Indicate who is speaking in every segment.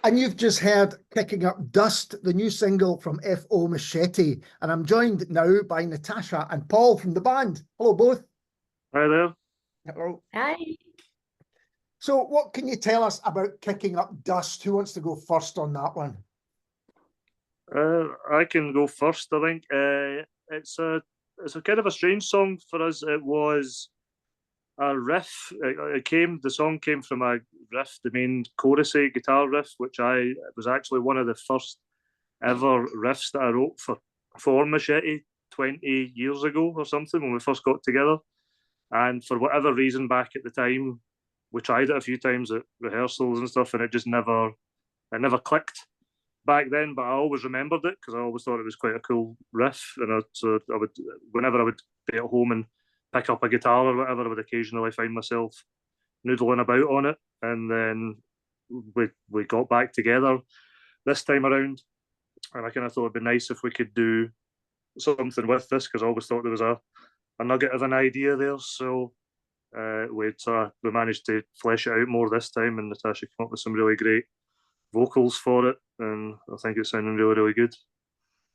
Speaker 1: And you've just heard Kicking Up Dust, the new single from F.O. Machete. And I'm joined now by Natasha and Paul from the band. Hello, both.
Speaker 2: Hi there.
Speaker 1: Hello.
Speaker 3: Hi.
Speaker 1: So what can you tell us about Kicking Up Dust? Who wants to go first on that one?
Speaker 2: I can go first, I think. It's a kind of a strange song for us. It was a riff. The song came from a riff, the main chorusy guitar riff, which was actually one of the first ever riffs that I wrote for Machete 20 years ago or something when we first got together. And for whatever reason back at the time, we tried it a few times at rehearsals and stuff, and it never clicked back then. But I always remembered it because I always thought it was quite a cool riff. And whenever I would be at home and pick up a guitar or whatever, I would occasionally find myself noodling about on it. And then we got back together this time around, and I kind of thought it'd be nice if we could do something with this, because I always thought there was a nugget of an idea there. So we managed to flesh it out more this time, and Natasha came up with some really great vocals for it, and I think it's sounding really, really good.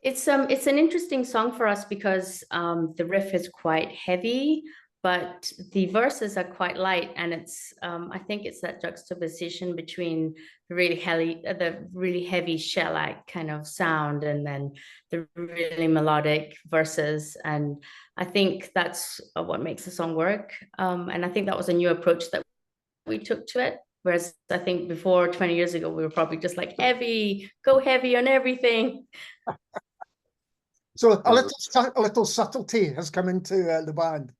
Speaker 3: It's an interesting song for us because the riff is quite heavy, but the verses are quite light, and it's I think it's that juxtaposition between the really heavy shellac kind of sound and then the really melodic verses, and I think that's what makes the song work. And I think that was a new approach that we took to it. Whereas I think before 20 years ago, we were probably just like go heavy on everything.
Speaker 1: So a little subtlety has come into the band.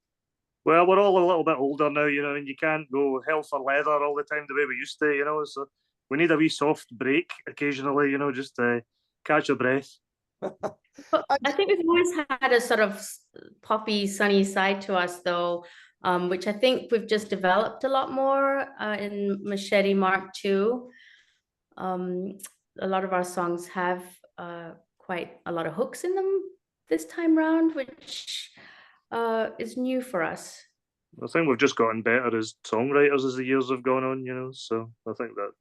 Speaker 2: Well, we're all a little bit older now, and you can't go hell for leather all the time the way we used to, so we need a wee soft break occasionally, just to catch your breath.
Speaker 3: But I think we've always had a sort of poppy, sunny side to us, though, which I think we've just developed a lot more in Machete Mark II. A lot of our songs have quite a lot of hooks in them this time round, which is new for us.
Speaker 2: I think we've just gotten better as songwriters as the years have gone on, so I think that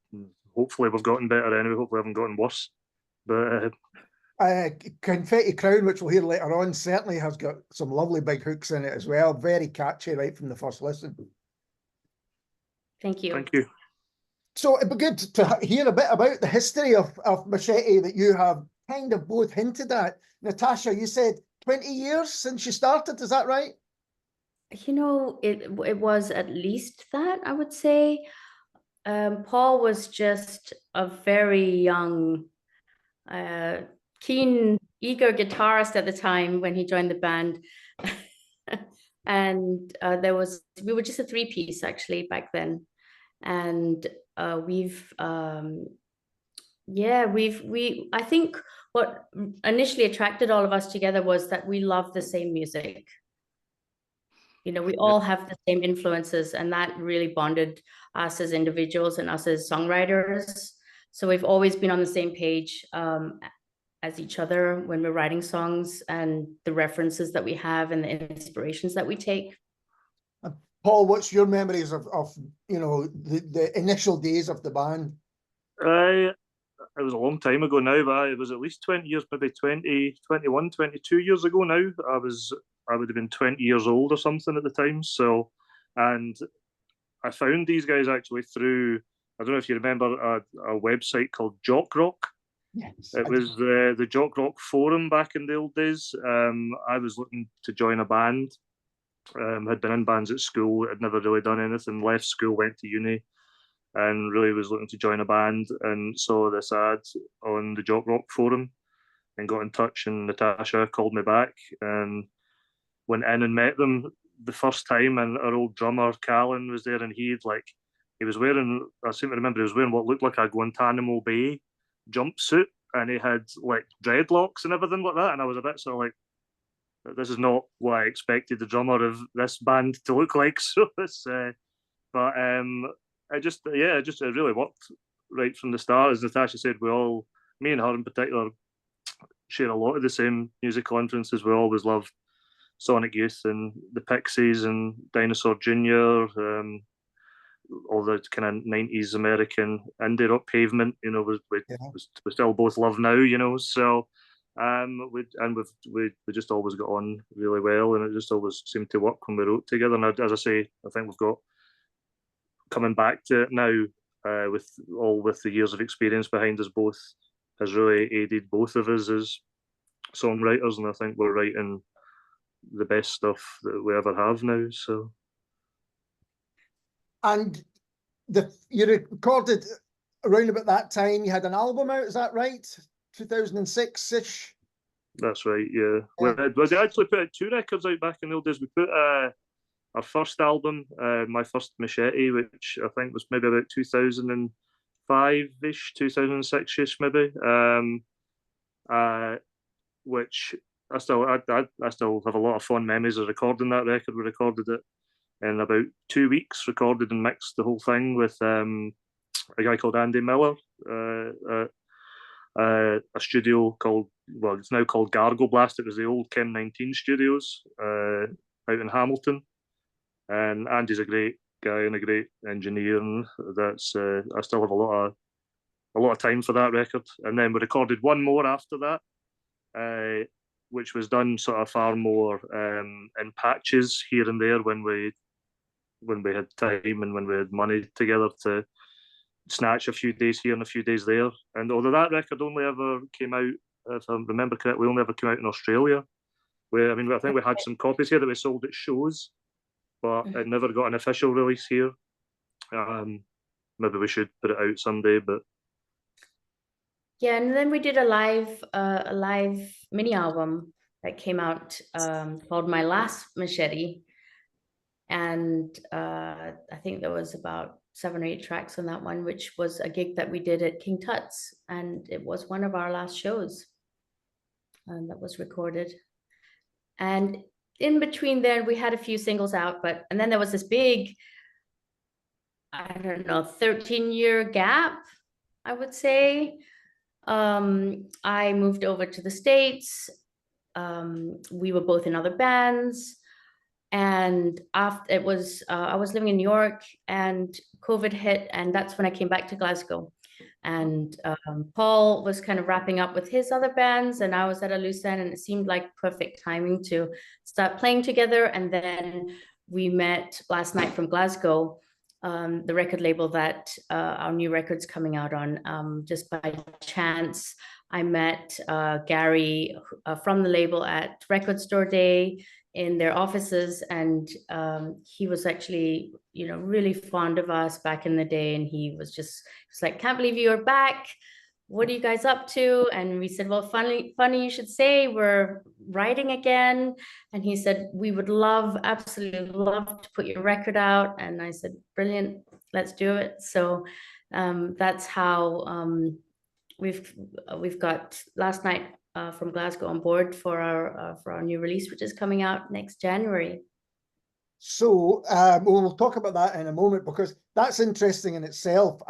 Speaker 2: hopefully we've gotten better anyway. Hopefully we haven't gotten worse. But
Speaker 1: Confetti Crown, which we'll hear later on, certainly has got some lovely big hooks in it as well. Very catchy right from the first listen.
Speaker 3: Thank you.
Speaker 2: Thank you.
Speaker 1: So it'd be good to hear a bit about the history of Machete that you have kind of both hinted at. Natasha, you said 20 years since you started, is that right?
Speaker 3: It was at least that, I would say. Paul was just a very young, keen, eager guitarist at the time when he joined the band. And we were just a three-piece actually back then. And I think what initially attracted all of us together was that we love the same music. We all have the same influences, and that really bonded us as individuals and us as songwriters. So we've always been on the same page as each other when we're writing songs, and the references that we have and the inspirations that we take.
Speaker 1: Paul, what's your memories of the initial days of the band?
Speaker 2: It was a long time ago now, but it was at least 20 years, maybe 20, 21, 22 years ago now. I would have been 20 years old or something at the time. So, and I found these guys actually through, I don't know if you remember a website called Jock Rock.
Speaker 1: Yes.
Speaker 2: It was the Jock Rock forum back in the old days. I was looking to join a band. Had been in bands at school, had never really done anything, left school, went to uni, and really was looking to join a band, and saw this ad on the Jock Rock forum and got in touch, and Natasha called me back and went in and met them the first time, and our old drummer Callan was there, and he was wearing, I seem to remember he was wearing what looked like a Guantanamo Bay jumpsuit, and he had like dreadlocks and everything like that, and I was a bit sort of like, this is not what I expected the drummer of this band to look like. So it's but it really worked right from the start. As Natasha said, me and her in particular, share a lot of the same musical influences. We always loved Sonic Youth and the Pixies and Dinosaur Jr., all the kind of 90s American indie rock pavement, you know, we still both love now, you know. So we just always got on really well, and it just always seemed to work when we wrote together. And as I say, I think we've got, coming back to it now, with the years of experience behind us both, has really aided both of us as songwriters, and I think we're writing the best stuff that we ever have now. So,
Speaker 1: and you recorded around about that time. You had an album out, is that right? 2006-ish.
Speaker 2: That's right. Yeah. We actually put 2 records out back in the old days. We put our first album, my first Machete, which I think was maybe about 2005-ish, 2006-ish, maybe. Which I still have a lot of fond memories of recording that record. We recorded it in about 2 weeks, recorded and mixed the whole thing with a guy called Andy Miller, a studio called, well, it's now called Gargle Blast. It was the old Chem 19 studios out in Hamilton. And Andy's a great guy and a great engineer, and that's I still have a lot of time for that record. And then we recorded one more after that, which was done sort of far more in patches here and there when we had time and when we had money together to snatch a few days here and a few days there. And although that record only ever came out, if I remember correctly, only ever came out in Australia. I think we had some copies here that we sold at shows, but it never got an official release here. Maybe we should put it out someday, but
Speaker 3: yeah. And then we did a live mini album that came out called My Last Machete, and I think there was about 7 or 8 tracks on that one, which was a gig that we did at King Tut's, and it was one of our last shows that was recorded. And in between there, we had a few singles out, and then there was this big, I don't know, 13-year gap, I would say. I moved over to the States. We were both in other bands. And after it was, I was living in New York and COVID hit, and that's when I came back to Glasgow. And Paul was kind of wrapping up with his other bands, and I was at a loose end, and it seemed like perfect timing to start playing together. And then we met last night from Glasgow, the record label that our new record's coming out on. Just by chance, I met Gary from the label at Record Store Day in their offices, and he was actually, really fond of us back in the day, and he was like, can't believe you're back, what are you guys up to? And we said, well, funny you should say, we're writing again. And he said, we would absolutely love to put your record out. And I said, brilliant, let's do it. So that's how we've got Last Night from Glasgow on board for our new release, which is coming out next January.
Speaker 1: So we'll talk about that in a moment, because that's interesting in itself.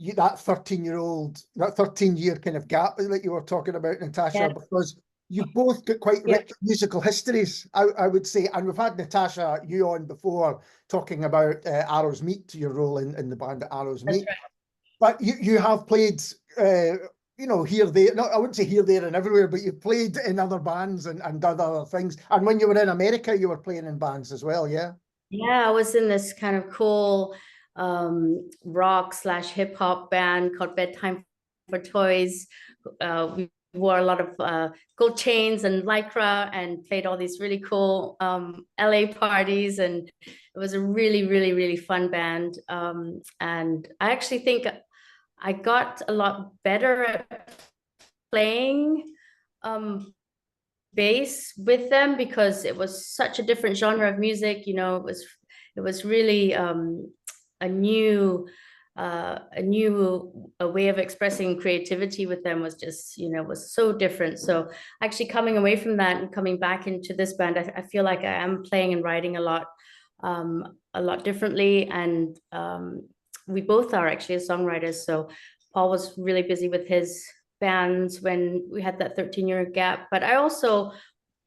Speaker 1: That 13-year kind of gap that you were talking about, Natasha, yeah. Because you both got quite rich musical histories, I would say. And we've had Natasha, you on before, talking about Arrow's Meat, your role in the band Arrow's Meat. Right. But you have played, here, there, no, I wouldn't say here, there and everywhere, but you played in other bands and done other things. And when you were in America, you were playing in bands as well, yeah?
Speaker 3: Yeah, I was in this kind of cool rock/hip hop band called Bedtime for Toys. We wore a lot of gold chains and lycra and played all these really cool LA parties, and it was a really, really, really fun band. And I actually think I got a lot better at playing bass with them, because it was such a different genre of music. It was really a new way of expressing creativity with them. Was just, was so different. So actually coming away from that and coming back into this band, I feel like I am playing and writing a lot differently. And we both are actually as songwriters. So Paul was really busy with his bands when we had that 13-year gap, but I also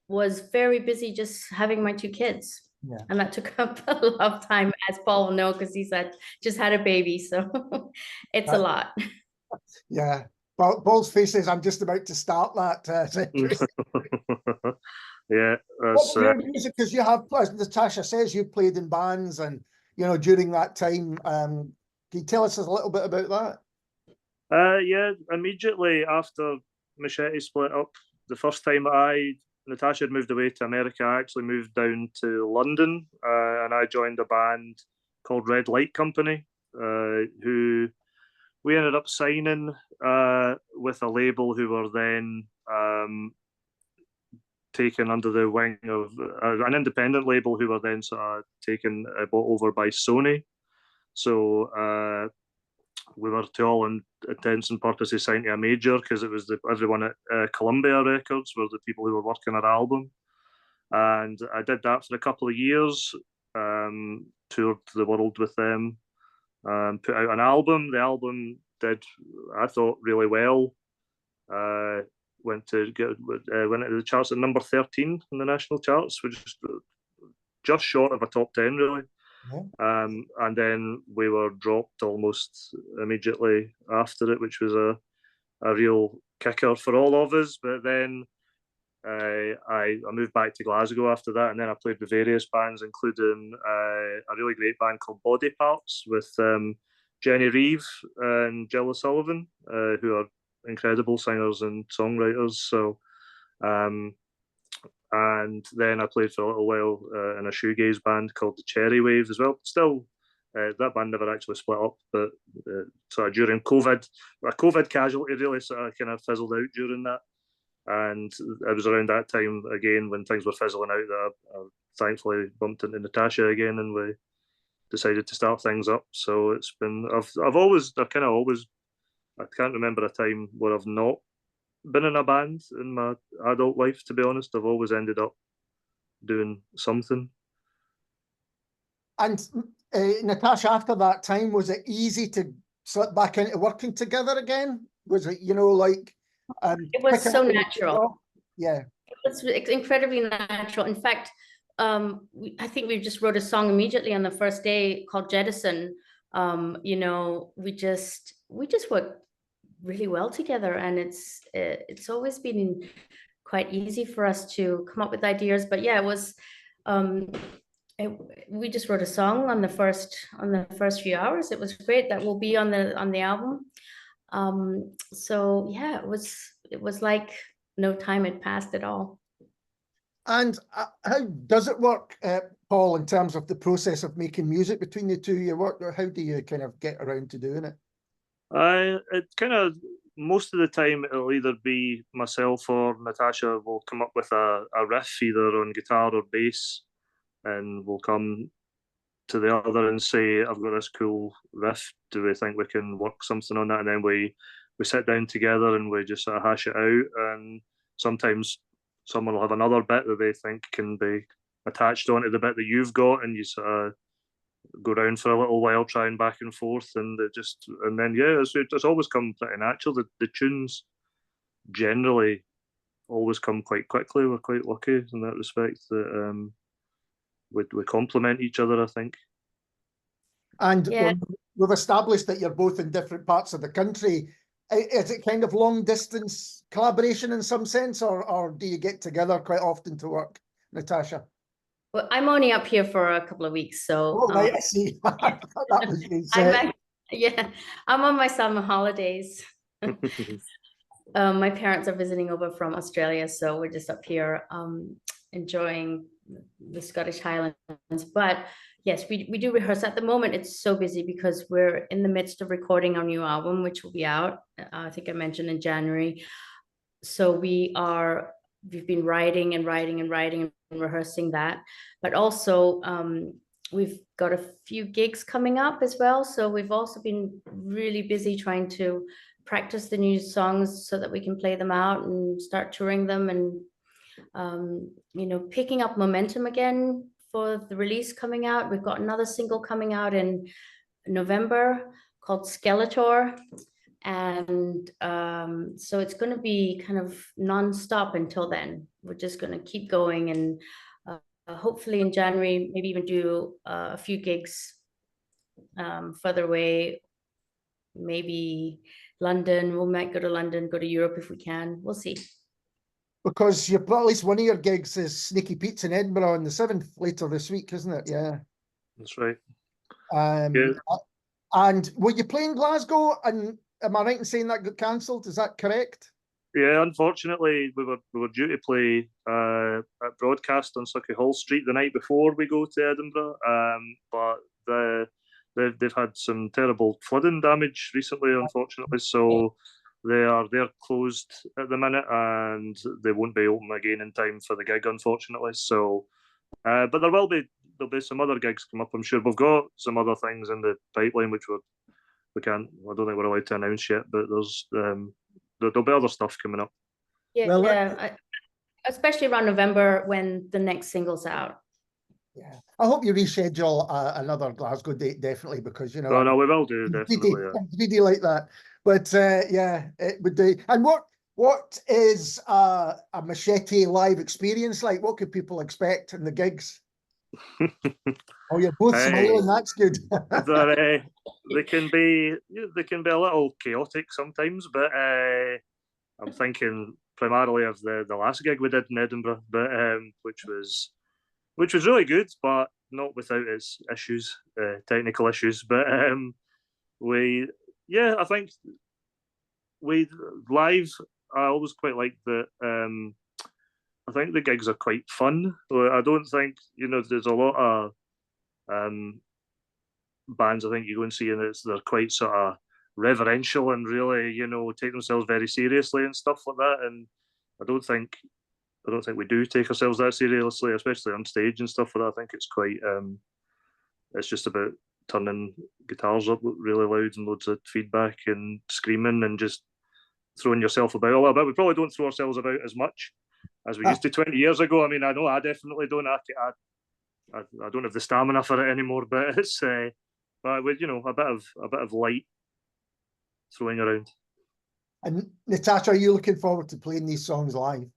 Speaker 3: was very busy just having my 2 kids.
Speaker 1: Yeah.
Speaker 3: And that took up a lot of time, as Paul will know, because he's just had a baby. So it's a lot.
Speaker 1: Yeah. Paul's face says, I'm just about to start that.
Speaker 2: Yeah.
Speaker 1: What your music, because you have, as Natasha says, you've played in bands and, during that time. Can you tell us a little bit about that?
Speaker 2: Yeah, immediately after Machete split up, the first time Natasha had moved away to America, I actually moved down to London, and I joined a band called Red Light Company, who we ended up signing with a label who were then taken under the wing of an independent label who were then sort of taken over by Sony. So we were, to all intents and purposes, signed to a major, because it was everyone at Columbia Records were the people who were working our album. And I did that for a couple of years, toured the world with them, put out an album. The album did, I thought, really well. Went into the charts at number 13 in the national charts, which is just short of a top 10, really. Yeah. And then we were dropped almost immediately after it, which was a real kicker for all of us. But then I moved back to Glasgow after that, and then I played with various bands, including a really great band called Body Parts with Jenny Reeve and Jill O'Sullivan, who are incredible singers and songwriters. So, and then I played for a little while in a shoegaze band called the Cherry Wave as well. Still, that band never actually split up, but sort of during COVID, a COVID casualty really sort of kind of fizzled out during that. And it was around that time again when things were fizzling out that I thankfully bumped into Natasha again, and we decided to start things up. So it's been, I can't remember a time where I've not been in a band in my adult life, to be honest. I've always ended up doing something.
Speaker 1: And Natasha, after that time, was it easy to slip back into working together again? Was it, like...
Speaker 3: it was so natural.
Speaker 1: Yeah.
Speaker 3: It was incredibly natural. In fact, I think we just wrote a song immediately on the first day called Jettison. We just worked really well together, and it's always been quite easy for us to come up with ideas. But yeah, it was we just wrote a song on the first few hours. It was great. That will be on the album. So yeah, it was like no time had passed at all.
Speaker 1: And how does it work, Paul, in terms of the process of making music between the two? How do you kind of get around to doing it?
Speaker 2: It kind of, most of the time it'll either be myself or Natasha will come up with a riff either on guitar or bass, and we'll come to the other and say, I've got this cool riff, do we think we can work something on that? And then we sit down together and we just sort of hash it out. And sometimes someone will have another bit that they think can be attached onto the bit that you've got, and you sort of go around for a little while trying back and forth, and then it's always come pretty natural. The tunes generally always come quite quickly. We're quite lucky in that respect that we complement each other, I think.
Speaker 1: And
Speaker 3: yeah,
Speaker 1: we've established that you're both in different parts of the country. Is it kind of long distance collaboration in some sense, or do you get together quite often to work, Natasha?
Speaker 3: Well, I'm only up here for a couple of weeks, so.
Speaker 1: Oh, right, I see. That was
Speaker 3: I'm on my summer holidays. My parents are visiting over from Australia, so we're just up here enjoying the Scottish Highlands. But yes, we do rehearse. At the moment, it's so busy because we're in the midst of recording our new album, which will be out, I think I mentioned, in January. So we've been writing and rehearsing that. But also, we've got a few gigs coming up as well. So we've also been really busy trying to practice the new songs so that we can play them out and start touring them, and picking up momentum again for the release coming out. We've got another single coming out in November called Skeletor, and so it's going to be kind of non-stop until then. We're just going to keep going and hopefully in January, maybe even do a few gigs further away, maybe London. We might go to London, go to Europe if we can. We'll see.
Speaker 1: Because at least one of your gigs is Sneaky Pete's in Edinburgh on the 7th later this week, isn't it? Yeah.
Speaker 2: That's right.
Speaker 1: Yeah. And were you playing Glasgow? And am I right in saying that got cancelled? Is that correct?
Speaker 2: Yeah, unfortunately, we were due to play at Broadcast on Sucky Hall Street the night before we go to Edinburgh, but they've had some terrible flooding damage recently, unfortunately. So they're closed at the minute, and they won't be open again in time for the gig, unfortunately. So, but there'll be some other gigs come up. I'm sure we've got some other things in the pipeline which I don't think we're allowed to announce yet. But there'll be other stuff coming up.
Speaker 3: Yeah, especially around November when the next single's out.
Speaker 1: Yeah, I hope you reschedule another Glasgow date, definitely, because, you know.
Speaker 2: No, we will do, definitely.
Speaker 1: Really like that. But yeah, it would do. And what is a Machete live experience like? What could people expect in the gigs? Oh, you're both smiling. That's good.
Speaker 2: They can be a little chaotic sometimes, but I'm thinking primarily of the last gig we did in Edinburgh, but which was really good, but not without its issues, technical issues. But I think we live. I always quite like that. I think the gigs are quite fun. I don't think, there's a lot of bands I think you go and see, and they're quite sort of reverential and really, take themselves very seriously and stuff like that. And I don't think we do take ourselves that seriously, especially on stage and stuff like that. I think it's quite it's just about turning guitars up really loud and loads of feedback and screaming and just throwing yourself about a little bit. We probably don't throw ourselves about as much as we used to 20 years ago. I mean, I know I definitely don't. I don't have the stamina for it anymore, but it's but with a bit of light throwing around.
Speaker 1: And Natasha, are you looking forward to playing these songs live?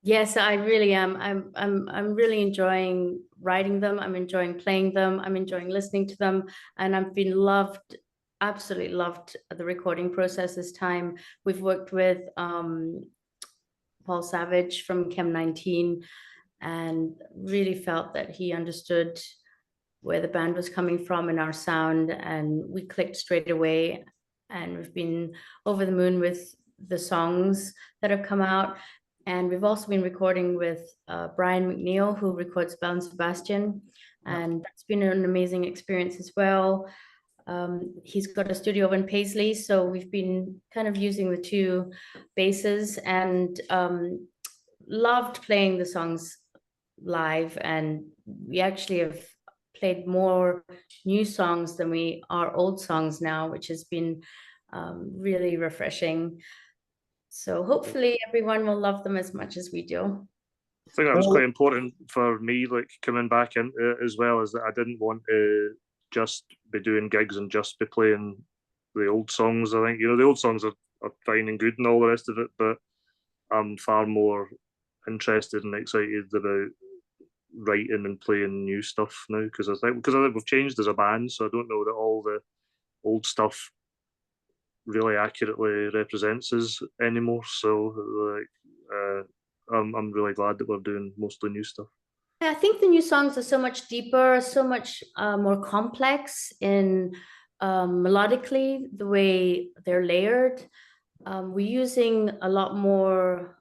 Speaker 3: Yes, I really am. I'm really enjoying writing them. I'm enjoying playing them. I'm enjoying listening to them, and I've been absolutely loved the recording process this time. We've worked with Paul Savage from Chem 19, and really felt that he understood where the band was coming from and our sound, and we clicked straight away. And we've been over the moon with the songs that have come out. And we've also been recording with Brian McNeil, who records Belle and Sebastian, and that's been an amazing experience as well. He's got a studio in Paisley, so we've been kind of using the two bases, and loved playing the songs live. And we actually have played more new songs than we are old songs now, which has been really refreshing. So hopefully everyone will love them as much as we do.
Speaker 2: I think that was quite important for me, like coming back in as well, is that I didn't want to just be doing gigs and just be playing the old songs. I think, the old songs are fine and good and all the rest of it, but I'm far more interested and excited about writing and playing new stuff now, because I think we've changed as a band, so I don't know that all the old stuff really accurately represents us anymore. So I'm really glad that we're doing mostly new stuff.
Speaker 3: I think the new songs are so much deeper, so much more complex in melodically, the way they're layered. We're using a lot more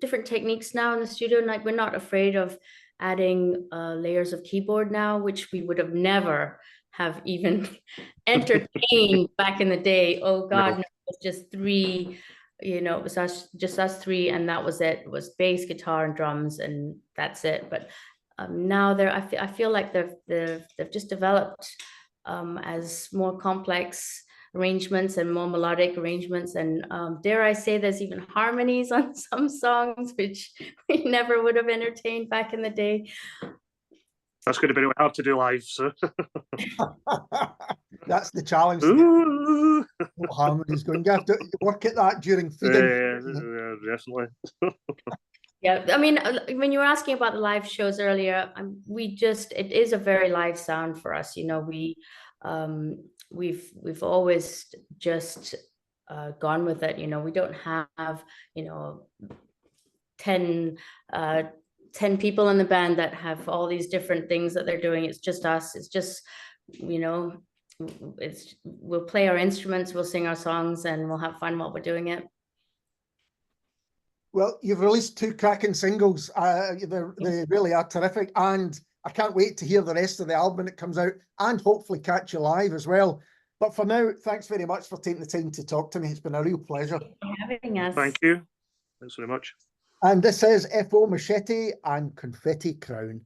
Speaker 3: different techniques now in the studio. Like, we're not afraid of adding layers of keyboard now, which we would have never have even entertained back in the day. Oh God, no, it was just three, it was just us three, and that was it. It was bass, guitar, and drums, and that's it. But now I feel like they've just developed as more complex arrangements and more melodic arrangements, and dare I say, there's even harmonies on some songs, which we never would have entertained back in the day.
Speaker 2: That's going to be really hard to do live, so
Speaker 1: that's the challenge. Harmony's going. You have to work at that during feeding.
Speaker 2: Yeah, definitely.
Speaker 3: Yeah, I mean, when you were asking about the live shows earlier, it is a very live sound for us. You know, we've always just gone with it. You know, we don't have, you know, 10 people in the band that have all these different things that they're doing. It's just us. It's just, you know, we'll play our instruments, we'll sing our songs, and we'll have fun while we're doing it.
Speaker 1: Well, you've released 2 cracking singles. They really are terrific, and I can't wait to hear the rest of the album when it comes out, and hopefully catch you live as well. But for now, thanks very much for taking the time to talk to me. It's been a real pleasure.
Speaker 3: Thank you for having us.
Speaker 2: Thank you. Thanks very much.
Speaker 1: And this is FO Machete and Confetti Crown.